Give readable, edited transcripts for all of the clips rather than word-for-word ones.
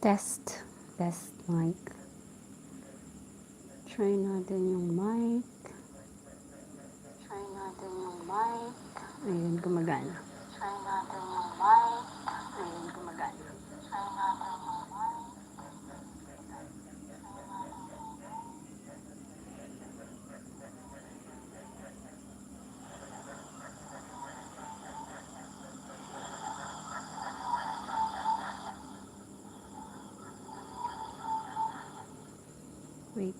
Test. Test mic. Try natin yung mic. Ayun, gumagana. Wait.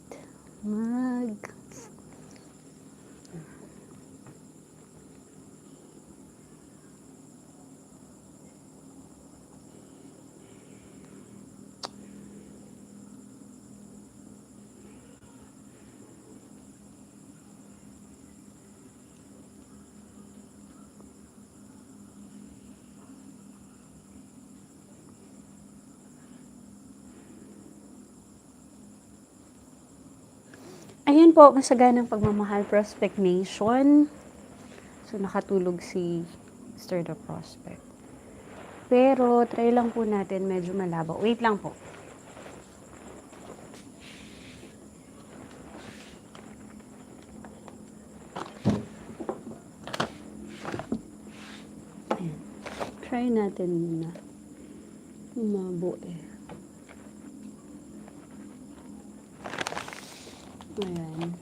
Ayan po, masaganang pagmamahal, Prospect Nation. So, nakatulog si Mr. The Prospect. Pero, try lang po natin, medyo malabo. Wait lang po. Ayan. Try natin muna. Umabo eh. Ayan.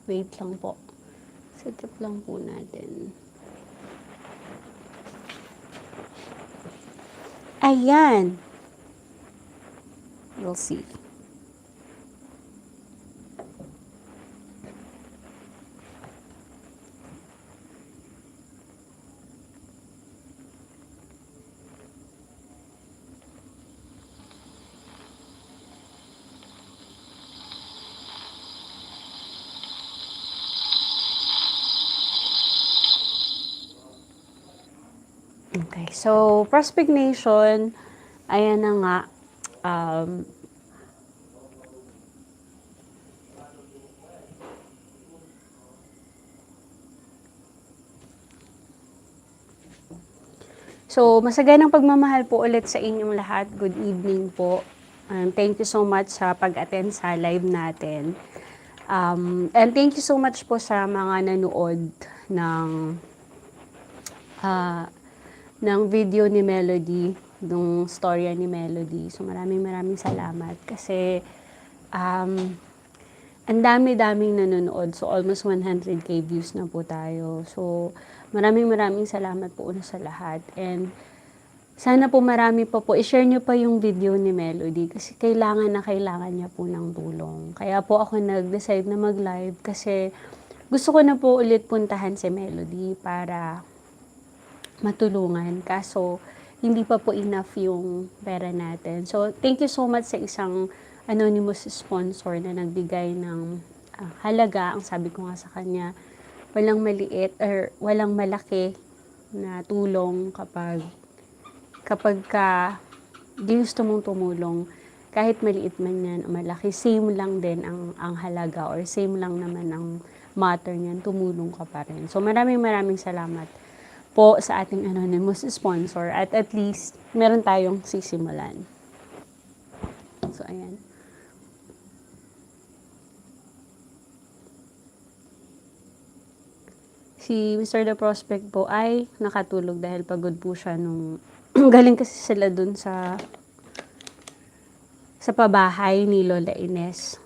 Wait lang po. Set up lang po natin. Ayan. We'll see. Okay, so Prospect Nation, ayan na nga. So, masaganang pagmamahal po ulit sa inyong lahat. Good evening po. Thank you so much sa pag-attend sa live natin. And thank you so much po sa mga nanood ng video ni Melody, ng storya ni Melody. So, maraming salamat kasi ang dami-daming nanonood. So, almost 100k views na po tayo. So, maraming salamat po una sa lahat. And sana po marami pa po. I-share nyo pa yung video ni Melody kasi kailangan niya po ng tulong. Kaya po ako nag-decide na mag-live kasi gusto ko na po ulit puntahan si Melody para matulungan. Kaso, hindi pa po enough yung pera natin. So, thank you so much sa isang anonymous sponsor na nagbigay ng halaga. Ang sabi ko nga sa kanya, walang maliit or walang malaki na tulong kapag gusto mong tumulong, kahit maliit man yan o malaki, same lang din ang halaga or same lang naman ang matter niyan, tumulong ka pa rin. So maraming salamat po sa ating anonymous sponsor at least meron tayong sisimulan. So ayan. Si Mr. The Prospect po ay nakatulog dahil pagod po siya nung galing kasi sila dun sa pabahay ni Lola Ines.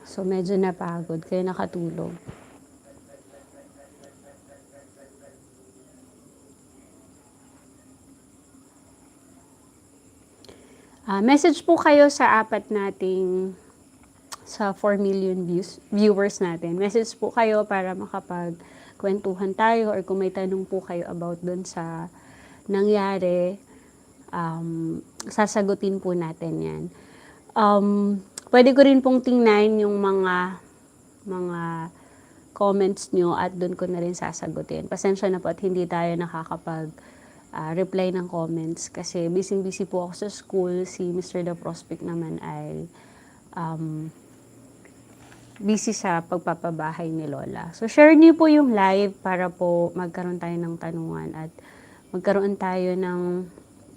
So medyo napagod kaya nakatulog. Message po kayo sa apat nating sa 4 million viewers natin. Message po kayo para makapagkwentuhan tayo or kung may tanong po kayo about dun sa nangyari, sasagutin po natin yan. Pwede ko rin pong tingnan yung mga comments nyo at dun ko na rin sasagutin. Pasensya na po at hindi tayo reply ng comments kasi busy po ako sa school. Si Mr. The Prospect naman ay busy sa pagpapabahay ni Lola. So share niyo po yung live para po magkaroon tayo ng tanungan at magkaroon tayo ng,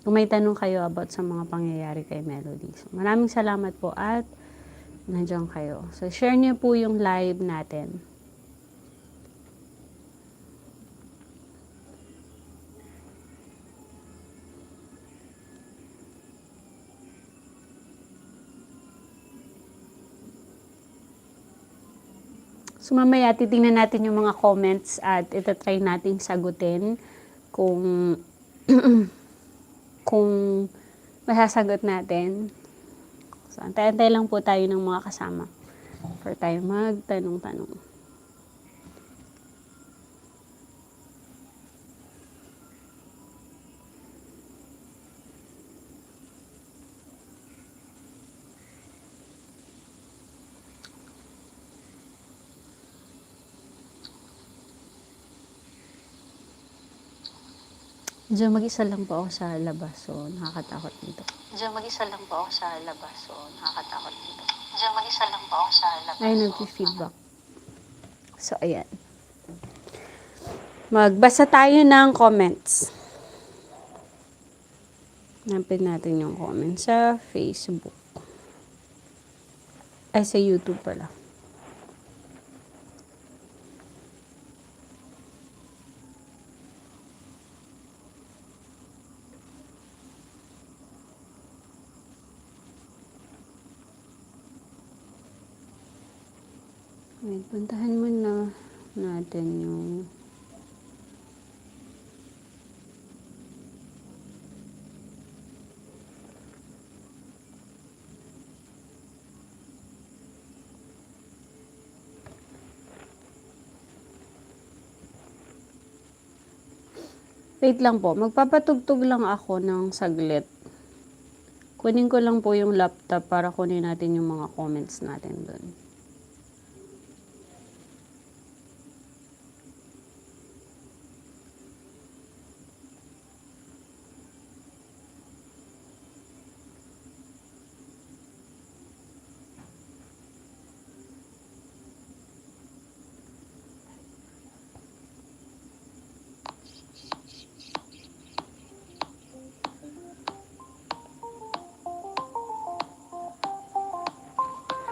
kung may tanong kayo about sa mga pangyayari kay Melody. So, maraming salamat po at nandiyan kayo. So, share niyo po yung live natin. So, mamaya titingnan natin yung mga comments at itatry nating sagutin kung kung masasagot natin. So, antay-antay lang po tayo ng mga kasama for tayo magtanong-tanong. Diyan mag-isa lang po ako sa labas, so nakakatakot dito. Diyan mag-isa lang po ako sa labas, so nakakatakot dito. Diyan mag-isa lang po ako sa labas. Ay, nag-feedback. So, ayan. Magbasa tayo ng comments. Hanapin natin yung comments sa Facebook. Ay, sa YouTube pala. Wait, puntahan muna natin yung wait lang po, magpapatugtog lang ako ng saglit. Kunin ko lang po yung laptop para kunin natin yung mga comments natin doon.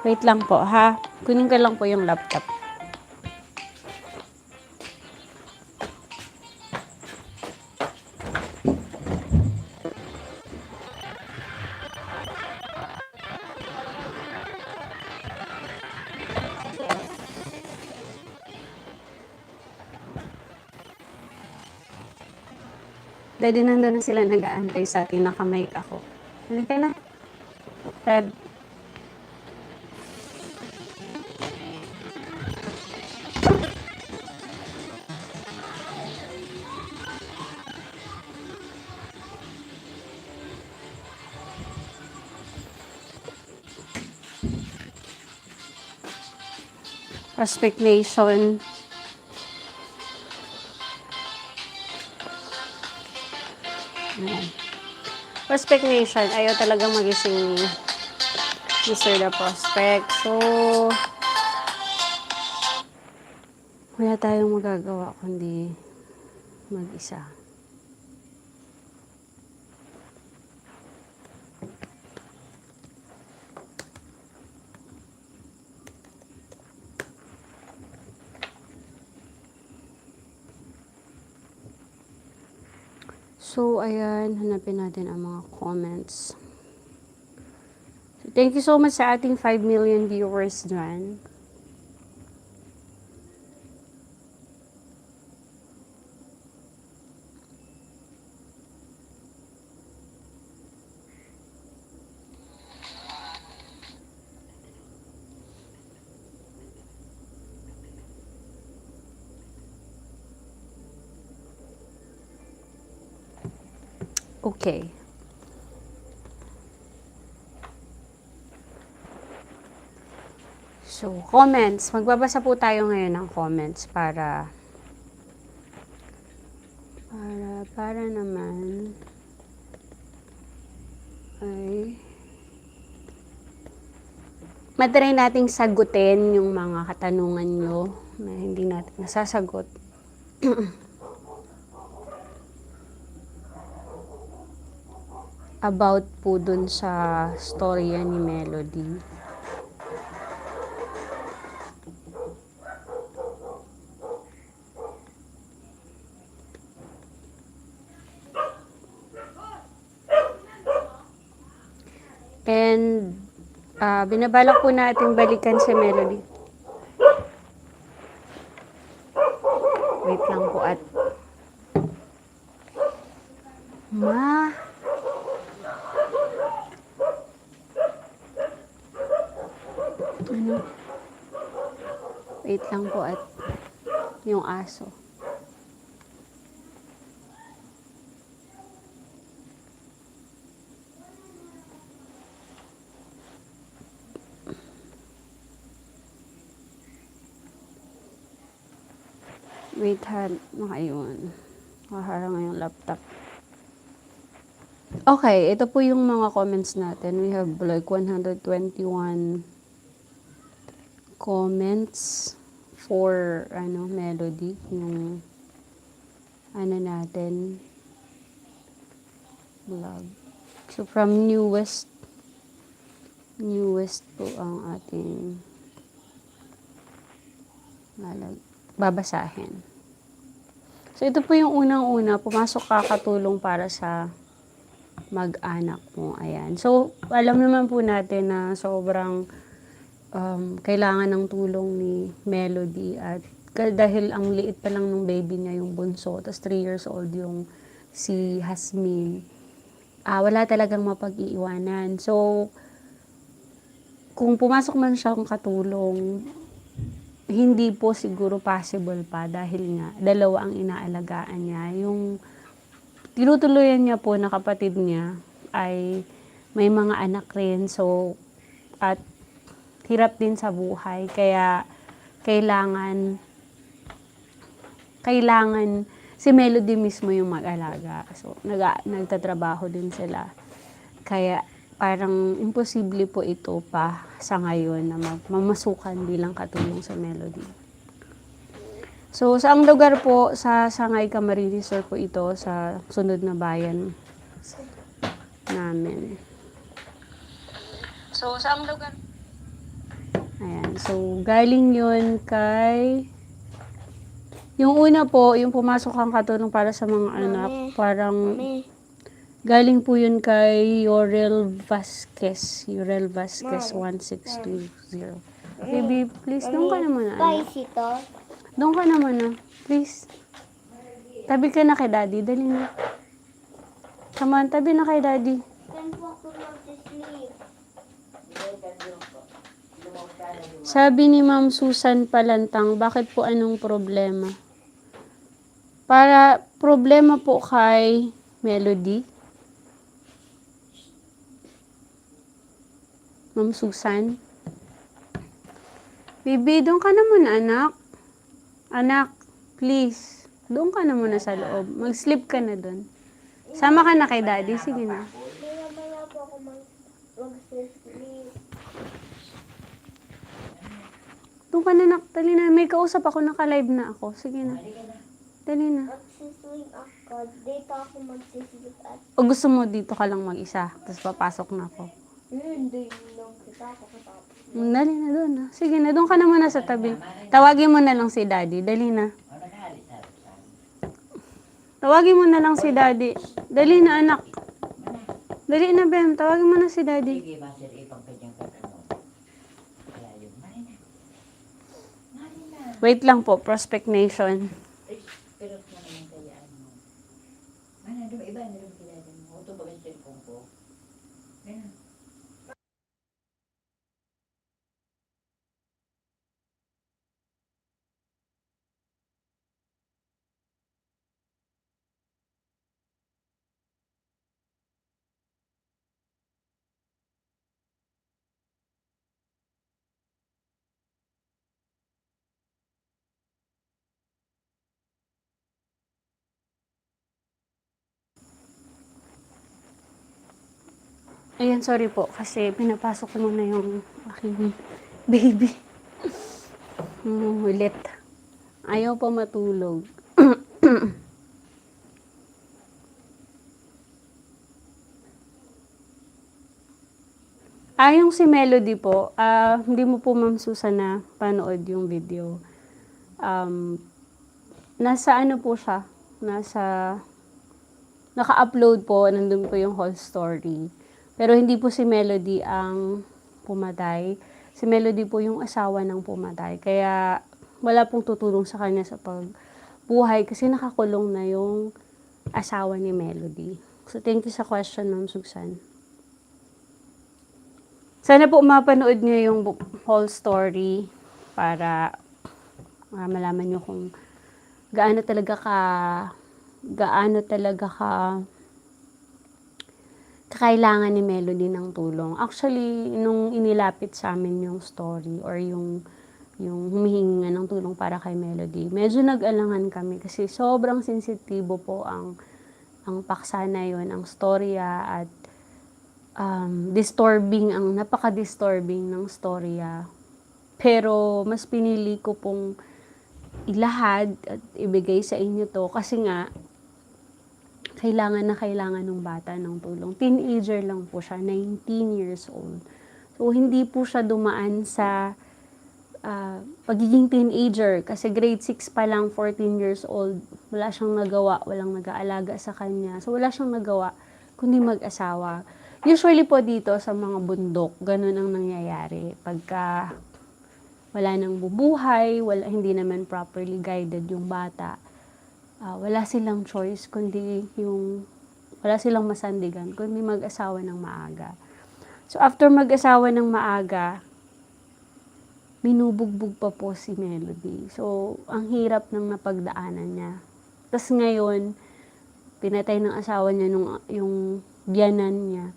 Wait lang po, ha? Kunin ko lang po yung laptop. Daddy, nandun na sila nag-aantay sa atin. Naka-mic ako. Halika na. Dad. Prospect Nation. Prospect Nation, ayaw talagang magising ni Mr. The Prospect. So, wala tayong magagawa kundi mag-isa. So, ayan, hanapin natin ang mga comments. So, thank you so much sa ating 5 million viewers dyan. Okay. So, comments. Magbabasa po tayo ngayon ng comments para naman ay matry nating sagutin yung mga katanungan nyo na hindi natin nasasagot. about po dun sa storya ni Melody. And binabalak po natin balikan si Melody. Wait lang po at Ma. Ano? Wait lang po at yung aso. Wait ha, ayun. Nakaharang nga yung laptop. Okay, ito po yung mga comments natin. We have like 121 comments for Melody. Yung natin vlog. So from newest po ang ating babasahin. So ito po yung unang-una, pumasok kakatulong para sa mag-anak mo. Ayan. So alam naman po natin na sobrang kailangan ng tulong ni Melody at dahil ang liit pa lang ng baby niya yung bunso, tapos 3 years old yung si Hasmin, wala talagang mapag-iiwanan. So, kung pumasok man siyang katulong, hindi po siguro possible pa dahil nga dalawa ang inaalagaan niya. Yung tinutuloyan niya po na kapatid niya ay may mga anak rin. So, at hirap din sa buhay. Kaya, kailangan si Melody mismo yung mag-alaga. So, nagtatrabaho din sila. Kaya, parang imposible po ito pa sa ngayon na mamasukan bilang katulong sa Melody. So, sa ang lugar po, sa Sangay Camarines Sur po ito, sa sunod na bayan namin. So, sa ang lugar... Ayan. So, galing yun kay... Yung una po, yung pumasok ang katulong para sa mga anak, parang... Galing po yun kay Yorel Vasquez. Yorel Vasquez 1620. Baby, please, doon ka naman na. Doon ka naman na. Please. Tabi ka na kay Daddy. Dali na. Come on, tabi na kay Daddy. Sabi ni Ma'am Susan Palantang, bakit po anong problema? Para problema po kay Melody. Ma'am Susan. Baby, doon ka na muna, anak. Anak, please. Doon ka na muna sa loob. Mag-sleep ka na doon. Sama ka na kay Daddy. Sige na. Mamaya po ako mag-sleep. Doon ka na, anak. Dali na. May kausap ako. Naka-live na ako. Sige na. Dali na. Magsiswing ako. Dito ako magsiswing at... O gusto mo dito ka lang mag-isa. Tapos papasok na ako. Hindi lang kita ako katapos. Dali na doon. Sige na. Doon ka na muna sa tabi. Tawagin mo na lang si Daddy. Dali na. Tawagin mo na lang si Daddy. Dali na, anak. Dali na, Bem. Tawagin mo na si Daddy. Wait lang po. Prospect Nation. Ayan, sorry po. Kasi pinapasok ko muna yung aking baby. Ulit. Ayaw pa matulog. Yung si Melody po, hindi mo po Ma'am Susan na panood yung video. Nasa ano po siya, naka-upload po, nandun po yung whole story. Pero hindi po si Melody ang pumatay. Si Melody po yung asawa ng pumatay. Kaya wala pong tutulong sa kanya sa pagbuhay kasi nakakulong na yung asawa ni Melody. So thank you sa question, Ma'am Susan. Sana po mapanood niyo yung whole story para malaman niyo kung gaano talaga kakailangan ni Melody ng tulong. Actually, nung inilapit sa amin yung story or yung humihingi nga ng tulong para kay Melody, medyo nag-alangan kami kasi sobrang sensitibo po ang paksa na yun, ang storya at napaka-disturbing ng storya. Pero mas pinili ko pong ilahad at ibigay sa inyo to kasi nga kailangan ng bata ng tulong. Teenager lang po siya, 19 years old. So hindi po siya dumaan sa pagiging teenager kasi grade 6 pa lang, 14 years old, wala siyang nagawa, walang nag-aalaga sa kanya. So wala siyang nagawa kundi mag-asawa. Usually po dito sa mga bundok, ganun ang nangyayari. Pagka wala nang bubuhay, hindi naman properly guided yung bata, wala silang choice kundi wala silang masandigan kundi mag-asawa ng maaga. So after mag-asawa ng maaga, binubugbog pa po si Melody. So ang hirap ng napagdaanan niya. Tapos ngayon, pinatay ng asawa niya yung biyanan niya.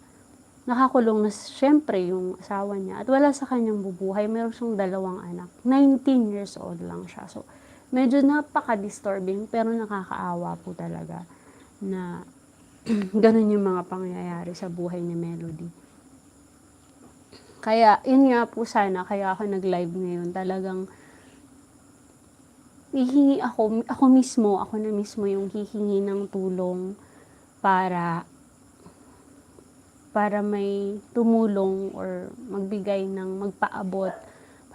Nakakulong na syempre yung asawa niya at wala sa kanyang bubuhay. Meron siyang 2 anak. 19 years old lang siya. So, medyo napaka-disturbing pero nakakaawa po talaga na ganun yung mga pangyayari sa buhay ni Melody. Kaya, yun nga po sana, kaya ako nag-live ngayon. Talagang hihingi ako na mismo yung hihingi ng tulong para may tumulong or magpaabot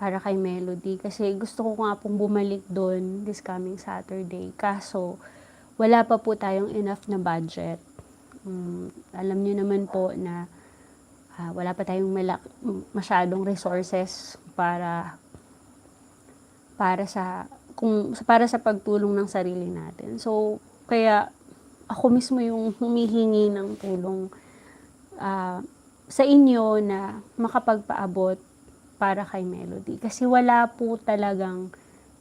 para kay Melody. Kasi gusto ko nga pong bumalik doon this coming Saturday. Kaso, wala pa po tayong enough na budget. Alam niyo naman po na wala pa tayong masyadong resources para sa pagtulong ng sarili natin. So, kaya ako mismo yung humihingi ng tulong sa inyo na makapagpaabot para kay Melody. Kasi wala po talagang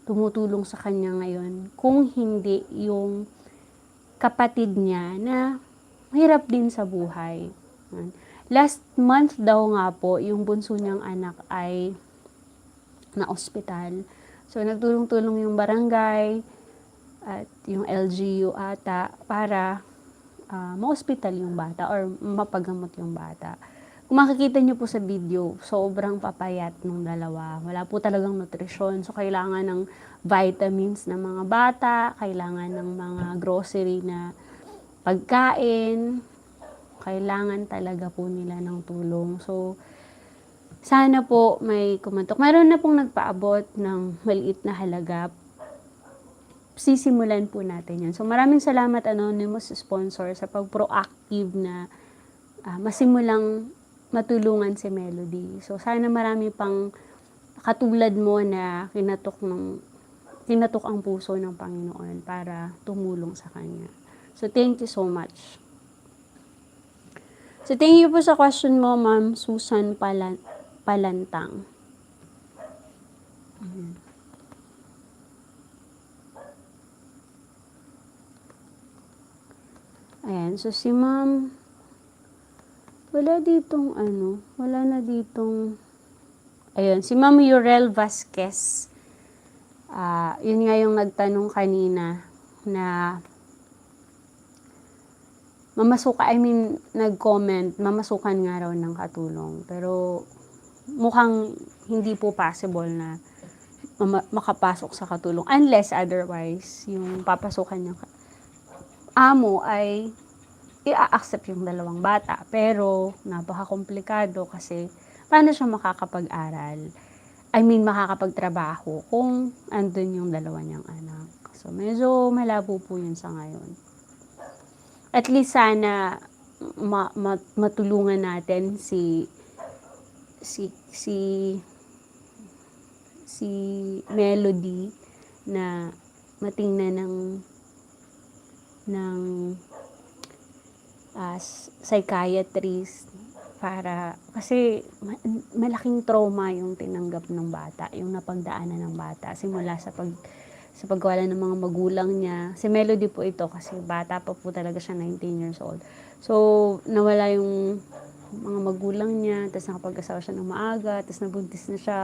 tumutulong sa kanya ngayon kung hindi yung kapatid niya na mahirap din sa buhay. Last month daw nga po, yung bunso niyang anak ay na-ospital. So, nagtulong-tulong yung barangay at yung LGU ata para ma-hospital yung bata or mapagamot yung bata. Kung makikita nyo po sa video, sobrang papayat nung dalawa. Wala po talagang nutrisyon. So, kailangan ng vitamins ng mga bata, kailangan ng mga grocery na pagkain, kailangan talaga po nila ng tulong. So, sana po may kumatok. Mayroon na pong nagpaabot ng maliit na halaga. Sisimulan po natin yan. So, maraming salamat anonymous sponsor sa pag-proactive na masimulang matulungan si Melody. So, sana marami pang katulad mo na kinatok ang puso ng Panginoon para tumulong sa kanya. So, thank you so much. So, thank you po sa question mo, Ma'am Susan Palantang. Ayan, so si Ma'am, wala na ditong, ayun, si Ma'am Yurel Vasquez, yun nga yung nagtanong kanina na nag-comment, mamasukan nga raw ng katulong. Pero mukhang hindi po possible na makapasok sa katulong unless otherwise yung papasukan niyang amo ay i-accept yung 2 bata. Pero napaka-komplikado kasi paano siya makakapag-aral? I mean, makakapagtrabaho kung andun yung dalawa niyang anak. So, medyo malabo po yun sa ngayon. At least sana matulungan natin si si si Melody na matingnan ng psychiatrist para kasi malaking trauma yung tinanggap ng bata, yung napagdaanan ng bata simula sa pagwala ng mga magulang niya. Si Melody po ito kasi bata pa po talaga siya, 19 years old. So, nawala yung mga magulang niya, tapos nakapag-asawa siya ng maaga, tapos nabuntis na siya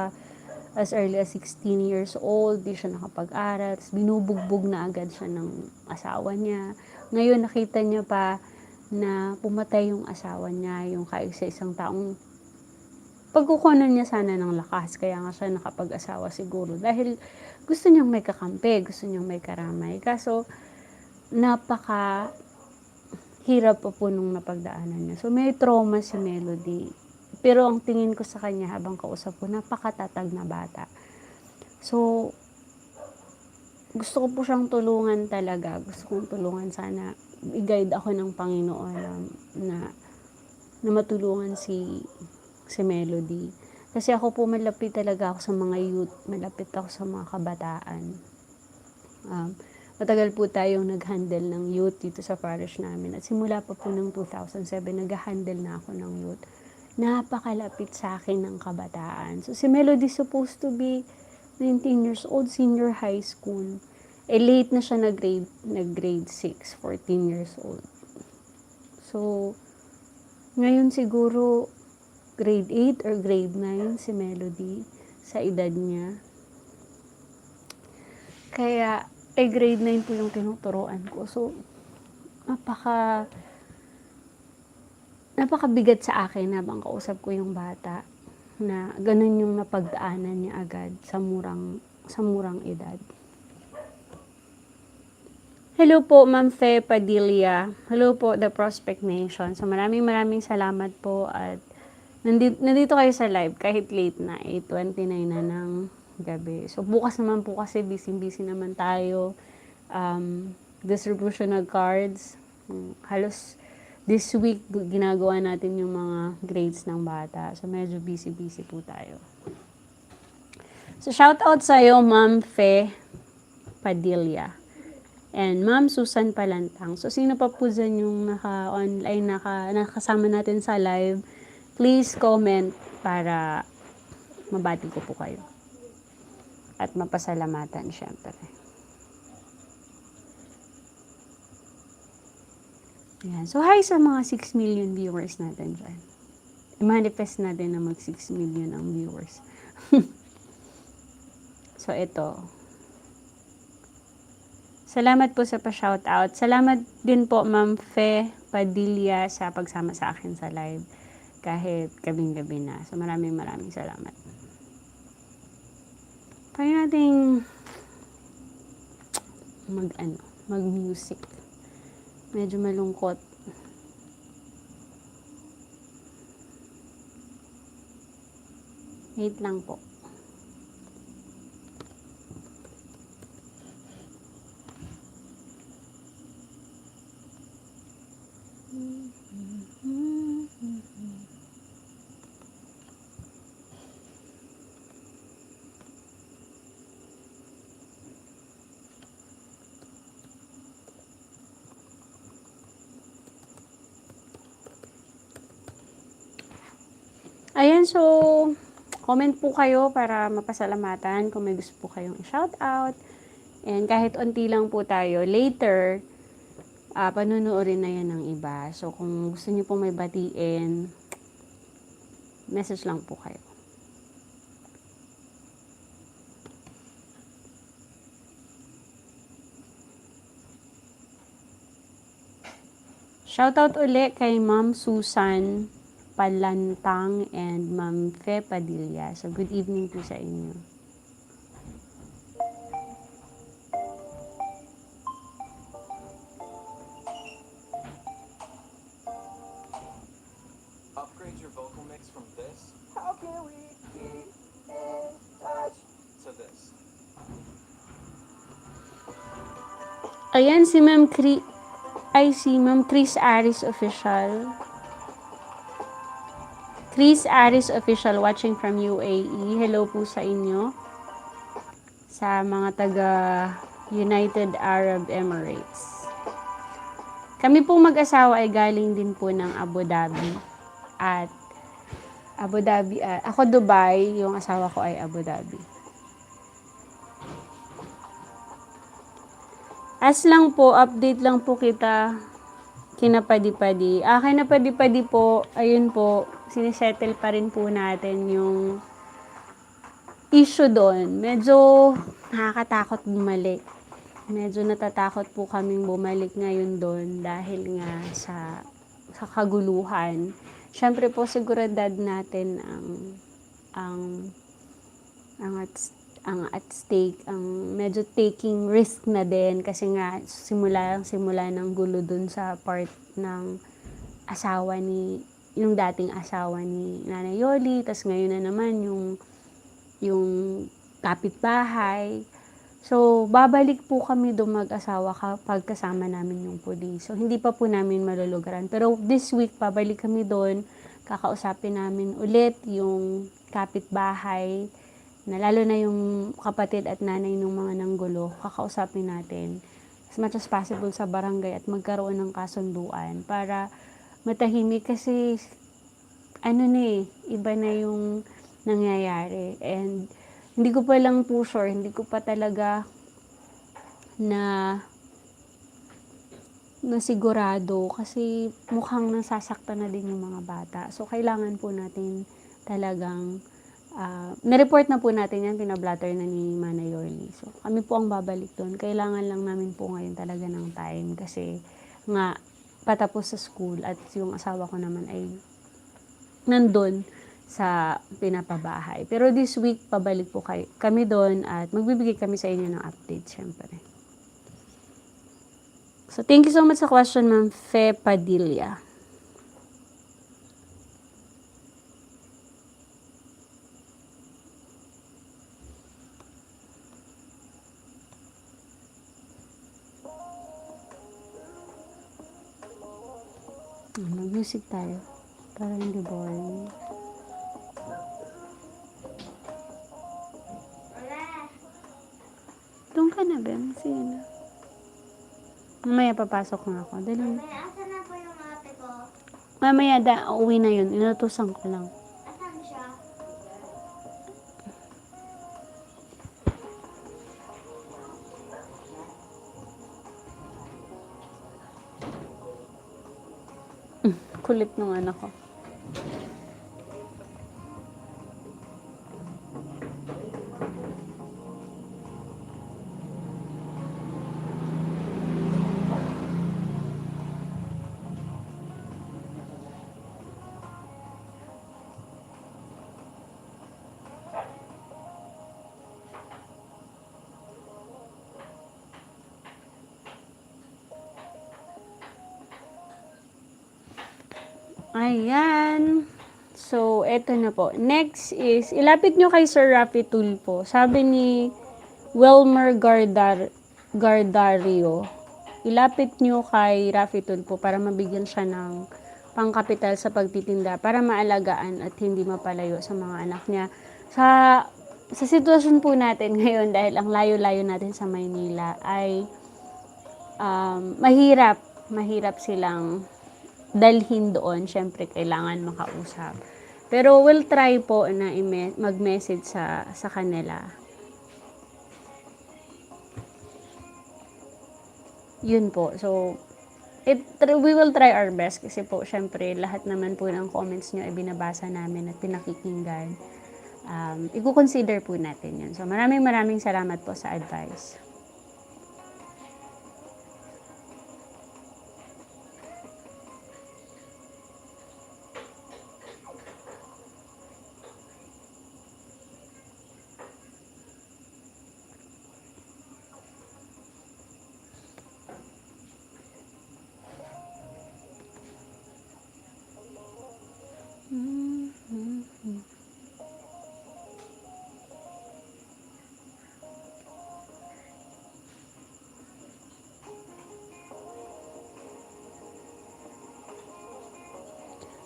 as early as 16 years old, di siya nakapag-aral, tapos binubugbog na agad siya ng asawa niya. Ngayon, nakita niya pa na pumatay yung asawa niya, yung kaisa-isang taong pagkukunan niya sana ng lakas, kaya nga siya nakapag-asawa siguro. Dahil gusto niyang may kakampi, gusto niyang may karamay. Kaso, napaka hirap pa po nung napagdaanan niya. So, may trauma si Melody. Pero ang tingin ko sa kanya habang kausap ko, napakatatag na bata. So, gusto ko po siyang tulungan talaga. Gusto kong tulungan sana. I-guide ako ng Panginoon na matulungan si Melody. Kasi ako po malapit talaga ako sa mga youth. Malapit ako sa mga kabataan. Matagal po tayong nag-handle ng youth dito sa parish namin. At simula pa po ng 2007, nag-handle na ako ng youth. Napakalapit sa akin ng kabataan. So, si Melody supposed to be 19 years old, senior high school. Late na siya nag-grade 6, 14 years old. So, ngayon siguro, grade 8 or grade 9 si Melody sa edad niya. Kaya, grade 9 po yung tinuturoan ko. So, napakabigat sa akin habang kausap ko yung bata na ganun yung napagdaanan niya agad sa murang edad. Hello po, Ma'am Fe Padilla. Hello po, The Prospect Nation. So, maraming salamat po at nandito kayo sa live kahit late na, 8:29 na ng gabi. So, bukas naman po kasi busy naman tayo. Distribution of cards. Halos this week, ginagawa natin yung mga grades ng bata. So, medyo busy po tayo. So, shout out sa'yo, Ma'am Fe Padilla. And Ma'am Susan Palantang. So, sino pa po dyan yung naka-online, nakasama natin sa live, please comment para mabati ko po kayo. At mapasalamatan, syempre. Ayan. So, hi sa mga 6 million viewers natin dyan. I-manifest natin na mag 6 million ang viewers. So, ito. Salamat po sa pa-shoutout. Salamat din po, Ma'am Fe Padilla, sa pagsama sa akin sa live. Kahit gabing-gabi na. So, maraming salamat. Kaya nating mag-music. Medyo malungkot. Wait lang po. Ayan, so, comment po kayo para mapasalamatan kung may gusto po kayong i-shoutout. And kahit unti lang po tayo, later, panunuorin na yan ng iba. So, kung gusto niyo po may batiin, message lang po kayo. Shoutout ulit kay Ma'am Susan Palantang and Ma'am Fe Padilla. So, good evening po sa inyo. Upgrade your vocal mix from this Ayan, si Ma'am Chris Aris Official. Chris Aris Official watching from UAE. Hello po sa inyo. Sa mga taga United Arab Emirates. Kami pong mag-asawa ay galing din po ng Abu Dhabi. At ako Dubai, yung asawa ko ay Abu Dhabi. As lang po, update lang po kita kinapadi-padi. Kinapadi-padi po, ayun po, sinisettle pa rin po natin yung issue doon. Medyo nakakatakot bumalik. Medyo natatakot po kaming bumalik ngayon doon dahil nga sa kaguluhan. Siyempre po, seguridad natin ang at stake, ang medyo taking risk na din kasi nga simula ng gulo dun sa part ng yung dating asawa ni Nanay Yoli, tas ngayon na naman yung kapitbahay. So, babalik po kami doon mag-asawa kapag kasama namin yung pulis. So, hindi pa po namin malulugaran. Pero this week, babalik kami doon, kakausapin namin ulit yung kapitbahay, na lalo na yung kapatid at nanay ng mga nanggulo, kakausapin natin as much as possible sa barangay at magkaroon ng kasunduan para matahimik kasi iba na yung nangyayari. And hindi ko pa lang po sure, hindi ko pa talaga na sigurado kasi mukhang nasasaktan na din yung mga bata. So, kailangan po natin talagang na-report na po natin yan, pinablatter na ni Manay Yorlie. So, kami po ang babalik doon. Kailangan lang namin po ngayon talaga ng time kasi nga patapos sa school at yung asawa ko naman ay nandun sa pinapabahay. Pero this week, pabalik po kami doon at magbibigay kami sa inyo ng update, syempre. So, thank you so much sa question, Ma'am Fe Padilla. Mag-music tayo para hindi boring. Doon ka na, Ben. Sige na. Mamaya papasok na ako. Dali. Asan na po yung ate ko? Mamaya uwi na yun. Inutusan ko lang. Asan siya? Kulit ng anak ko. Ayan. So, eto na po. Next is, ilapit nyo kay Sir Rafi Tulfo. Sabi ni Wilmer Gardario, ilapit nyo kay Rafi Tulfo para mabigyan siya ng pangkapital sa pagtitinda para maalagaan at hindi mapalayo sa mga anak niya. Sa sitwasyon po natin ngayon, dahil ang layo-layo natin sa Maynila, ay mahirap silang dalhin doon. Siyempre, kailangan makausap. Pero we'll try po na mag-message sa kanila. Yun po. So, we will try our best kasi po, siyempre, lahat naman po ng comments nyo ay binabasa namin at pinakikinggan. I-consider po natin yun. So, maraming salamat po sa advice.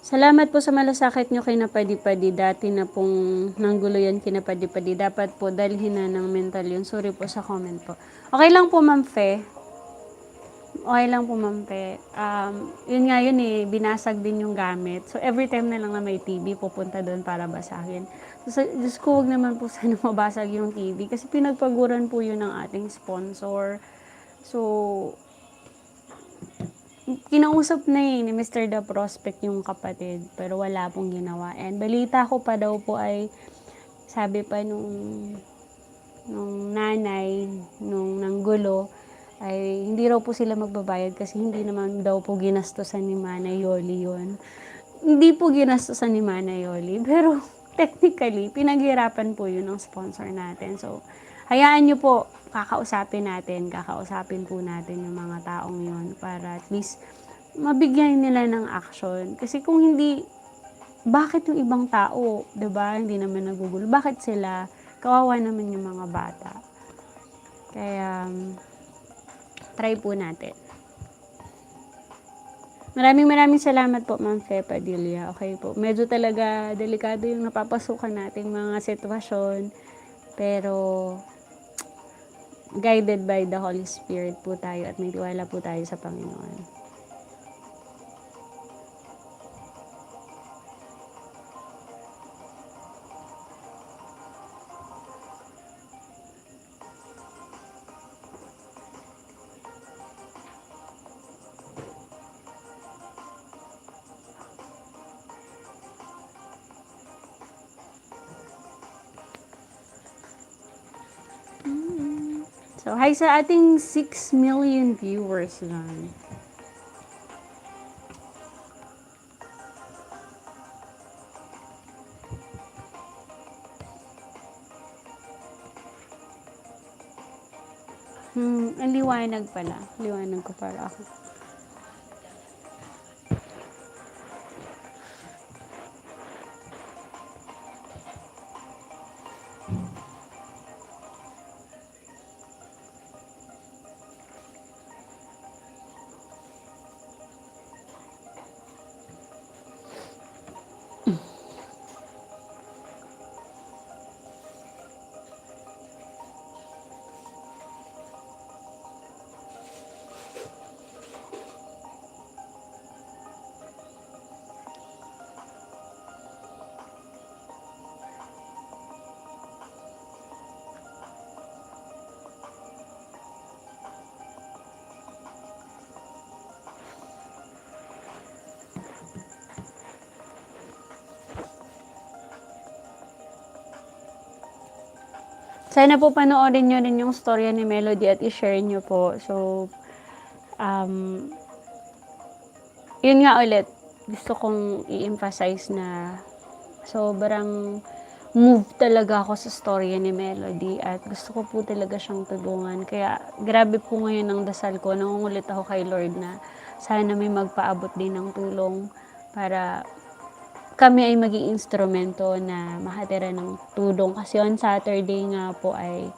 Salamat po sa malasakit nyo kay Napadi-Padi. Dati na pong nanggulo yan kay Napadi-Padi. Dapat po dalhin na ng mental yun. Sorry po sa comment po. Okay lang po, Ma'am Fe. Okay lang po, Ma'am Fe. Yun nga yun eh, binasag din yung gamit. So, every time na lang na may TV, pupunta doon para basahin. So, Diyos ko, huwag naman po sana mabasag yung TV. Kasi pinagpaguran po yun ng ating sponsor. So, kinausap na ni Mr. The Prospect yung kapatid, pero wala pong ginawa. And balita ko pa daw po ay, sabi pa nung nanay, nung nanggulo, ay hindi raw po sila magbabayad kasi hindi naman daw po ginastosan ni Manay Yoli yun. Hindi po ginastosan ni Manay Yoli, pero technically, pinaghirapan po yun ng sponsor natin. So, hayaan nyo po, kakausapin po natin yung mga taong yun para at least mabigyan nila ng action. Kasi kung hindi, bakit yung ibang tao, 'di ba? Hindi naman nagugulo. Bakit sila? Kawawa naman yung mga bata. Kaya, try po natin. Maraming salamat po, Ma'am Fe Padilla. Okay po. Medyo talaga delikado yung napapasukan nating mga sitwasyon. Pero, guided by the Holy Spirit po tayo at may tiwala po tayo sa Panginoon. So, hi sa ating 6 million viewers lang. Ang liwanag pala. Liwanag ko para ako. Sana po panoorin nyo rin yung storya ni Melody at i-share nyo po. So, yun nga ulit, gusto kong i-emphasize na sobrang move talaga ako sa storya ni Melody at gusto ko po talaga siyang tulungan. Kaya grabe po ngayon ang dasal ko. Nangungulit ako kay Lord na sana may magpaabot din ng tulong para kami ay maging instrumento na makatira ng tulong. Kasi on Saturday nga po ay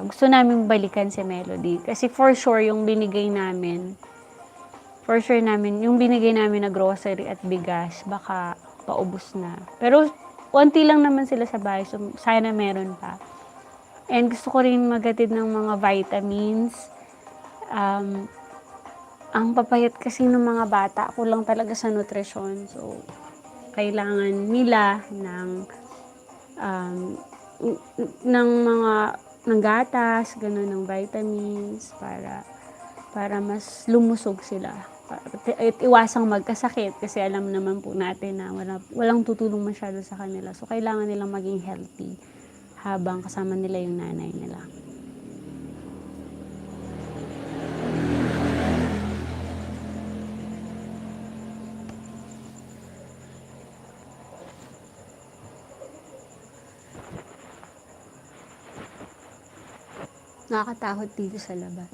gusto namin balikan si Melody. Kasi for sure, yung binigay namin na grocery at bigas, baka paubos na. Pero, konti lang naman sila sa bahay, so sana meron pa. And gusto ko rin maghatid ng mga vitamins. Ang papayat kasi ng mga bata, kulang talaga sa nutrisyon. So, kailangan nila ng gatas, ganun, ng vitamins para mas lumusog sila. At iwasang magkasakit kasi alam naman po natin na walang tutulong masyado sa kanila. So, kailangan nilang maging healthy habang kasama nila yung nanay nila. Nakakatakot dito sa labas.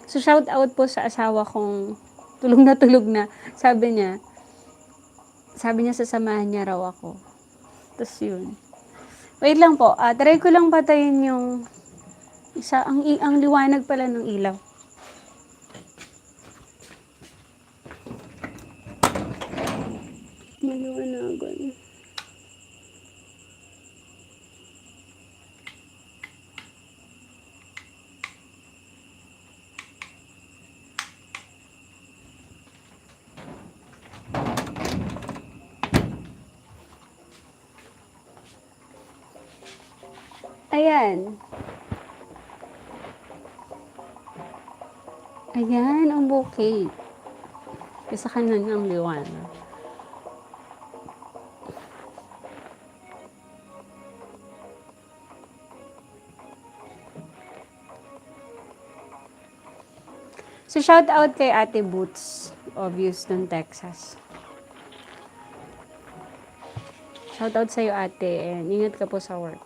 So, shout out po sa asawa kong tulog na tulog na. Sabi niya sasamahan niya raw ako. Tapos yun. Wait lang po, try ko lang patayin yung isa, ang liwanag pala ng ilaw. Maliwanagan. Ayan. Ayan, ang bouquet. Isa ka na ng liwanag. So, shout out kay Ate Boots of Houston, Texas. Shout out sa'yo, ate, and ingat ka po sa work.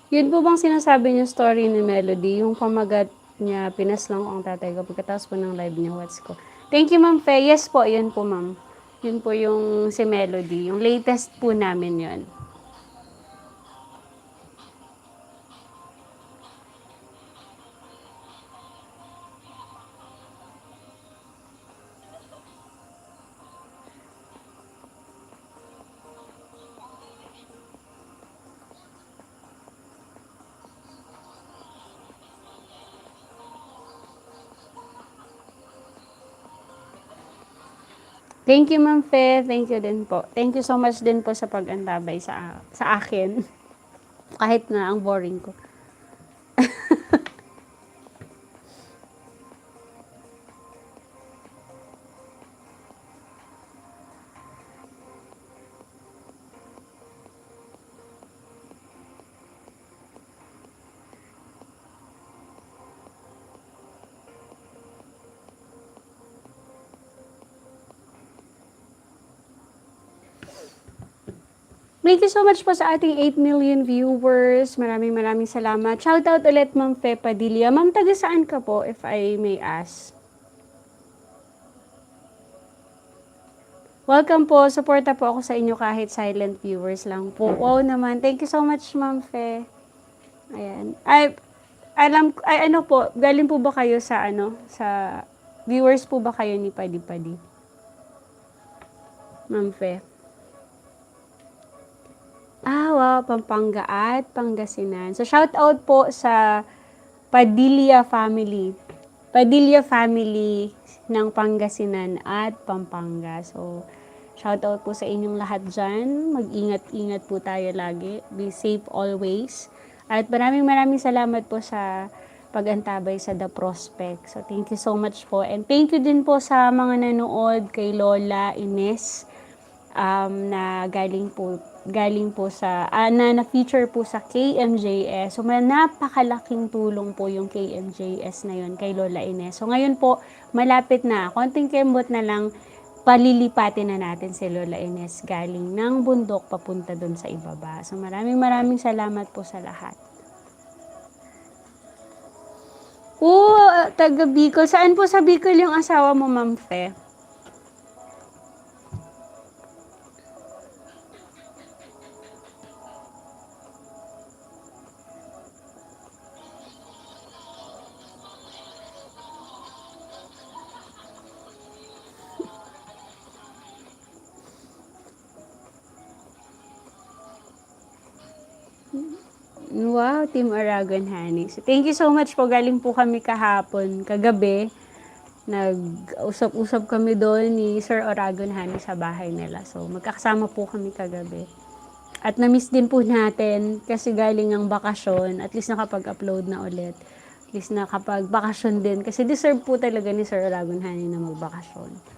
Yun po bang sinasabi niyo story ni Melody, yung pamagat niya, pinaslang ko ang tatay ko pagkatapos po ng live niya, what's ko. Thank you, Ma'am Fe. Yes po, yun po, Ma'am. Yun po yung si Melody. Yung latest po namin yun. Thank you, Ma'am Fe. Thank you din po. Thank you so much din po sa pag-antabay sa akin. Kahit na ang boring ko. Thank you so much po sa ating 8 million viewers. Maraming salamat. Shoutout ulit, Ma'am Fe Padilla. Ma'am, taga saan ka po, if I may ask? Welcome po. Suporta po ako sa inyo kahit silent viewers lang po. Wow naman. Thank you so much, Ma'am Fe. Ayan. Ano po, galing po ba kayo sa viewers po ba kayo ni Padi Padi? Ma'am Fe. Wow, Pampanga at Pangasinan. So, shout out po sa Padilla family. Padilla family ng Pangasinan at Pampanga. So, shout out po sa inyong lahat dyan. Mag-ingat-ingat po tayo lagi. Be safe always. At maraming salamat po sa pag-antabay sa The Prospect. So, thank you so much po. And thank you din po sa mga nanood kay Lola Ines na galing po sa na-feature po sa KMJS. So napakalaking tulong po yung KMJS na yun kay Lola Ines. So ngayon po malapit na, konting kembot na lang palilipatin na natin si Lola Ines galing ng bundok papunta dun sa ibaba. So maraming salamat po sa lahat. Taga Bicol. Saan po sa Bicol yung asawa mo, Ma'am Fe? Wow, Team Aragon Honey. So, thank you so much po. Galing po kami kahapon, kagabi. Nag-usap-usap kami doon ni Sir Aragon Honey sa bahay nila. So, magkakasama po kami kagabi. At na-miss din po natin kasi galing ang bakasyon. At least nakapag-upload na ulit. At least nakapag-bakasyon din. Kasi deserve po talaga ni Sir Aragon Honey na magbakasyon.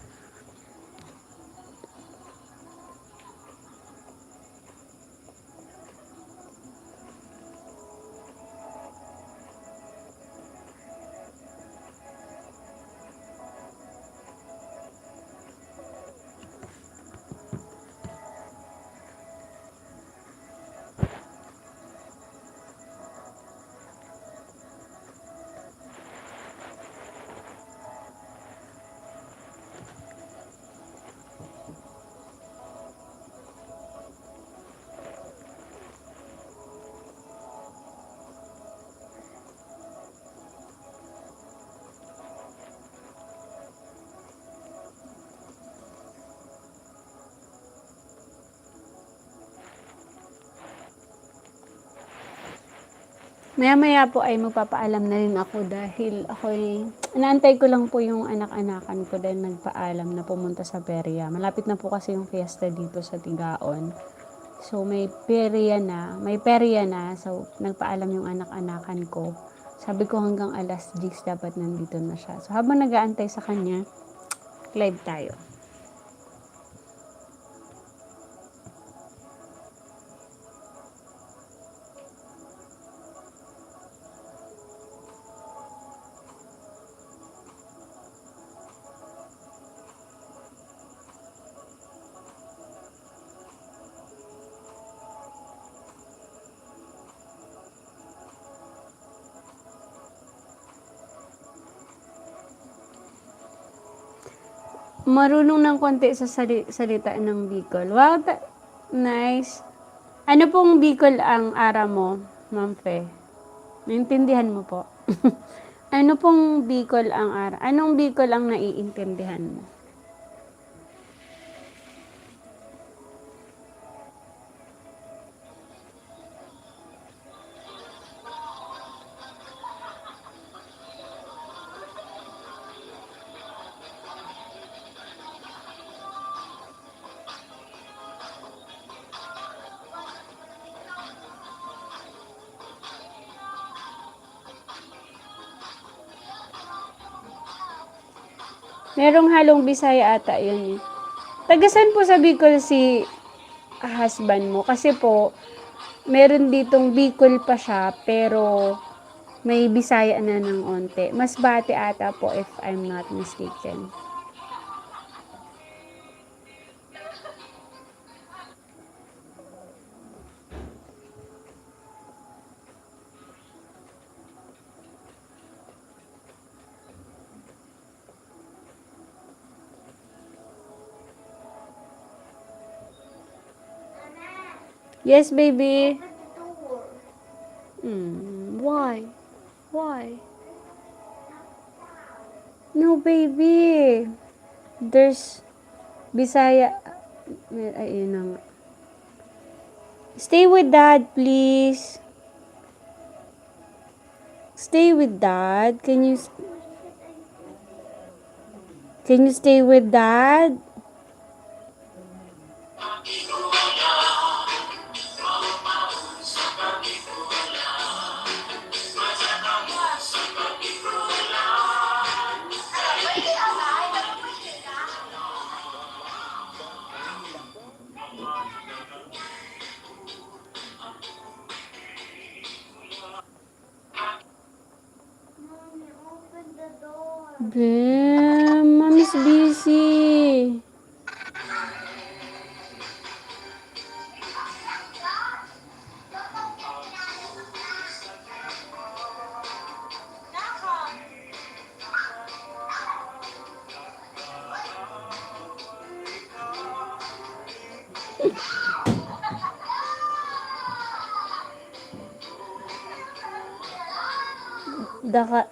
Maya-maya po ay magpapaalam na rin ako dahil inaantay ko lang po yung anak-anakan ko dahil nagpaalam na pumunta sa perya. Malapit na po kasi yung fiesta dito sa Tigaon. So may perya na. So nagpaalam yung anak-anakan ko. Sabi ko hanggang alas 10 dapat nandito na siya. So habang nag-aantay sa kanya, live tayo. Marunong ng konti sa salita ng Bicol. Wow, nice. Ano pong Bicol ang ara mo, Ma'am Fe? Naintindihan mo po? Ano pong Bicol ang ara? Anong Bicol ang naiintindihan mo? Merong halong Bisaya ata yun eh. Tagasan po sa Bicol si husband mo? Kasi po, meron ditong Bicol pa siya, pero may Bisaya na ng onte. Mas bate ata po if I'm not mistaken. Yes, baby. Why? Why? No, baby. There's Bisaya. Ayun na nga. Stay with dad, please. Stay with dad. Can you stay with dad? Bim, Mommy's busy. Daka...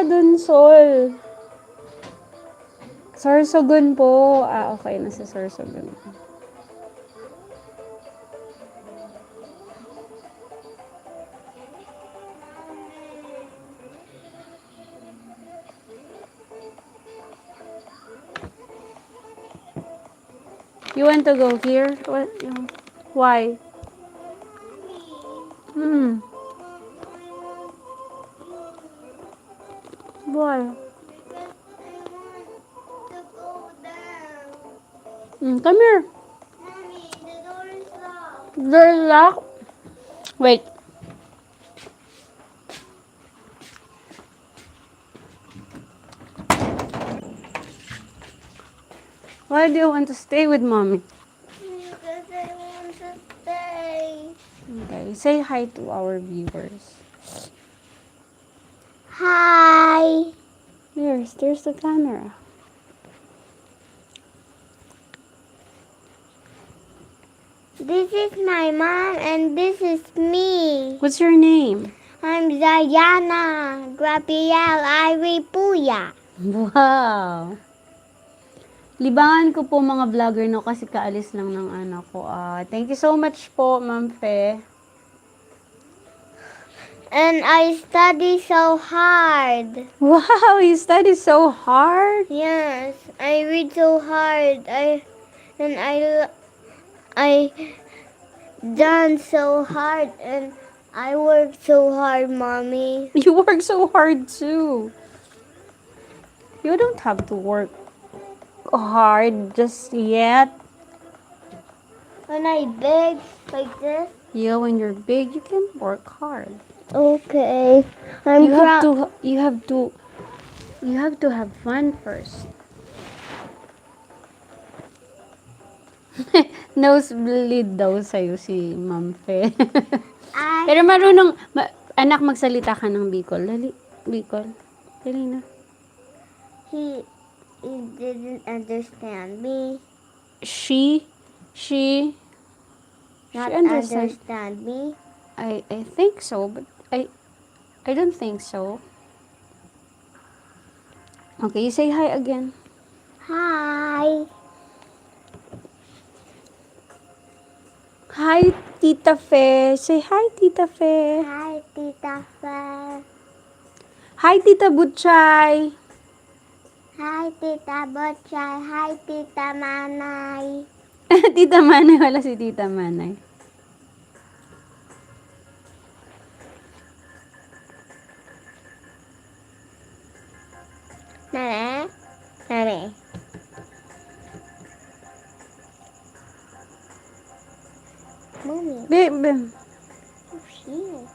dun, Sol. Sorsogon po. Okay. Nasa Sorsogon. You want to go here? What? Why? Hmm. Why? Because I want to go down. Come here. Mommy, the door is locked. Door lock. Wait. Why do you want to stay with mommy? Because I want to stay. Okay. Say hi to our viewers. Hi. There's the camera. This is my mom and this is me. What's your name? I'm Zayana Gabrielle Ivy Puya. Wow. Libangan ko po mga vlogger no kasi kaalis lang ng anak ko. Thank you so much po, Ma'am Fe. And I study so hard. Wow, you study so hard. Yes, I read so hard. I done so hard and I work so hard, Mommy. You work so hard too. You don't have to work hard just yet. When I beg like this. Yeah, when you're big, you can work hard. Okay. You have to have fun first. Nosebleed daw sa'yo si Ma'am Fe. Pero marunong, anak, magsalita ka ng Bicol. Dali, Bicol. Dali na. He didn't understand me. She Not understands. understand me. I think so, but I don't think so. Okay, you say hi again. Hi. Hi, Tita Fe. Say hi, Tita Fe. Hi, Tita Fa. Hi, Tita Butchay. Hi, Tita Botchay. Hi, Tita Manay. Tita Manay, wala si Tita Manay. Nane? Nane? Mommy, Babe, who's here?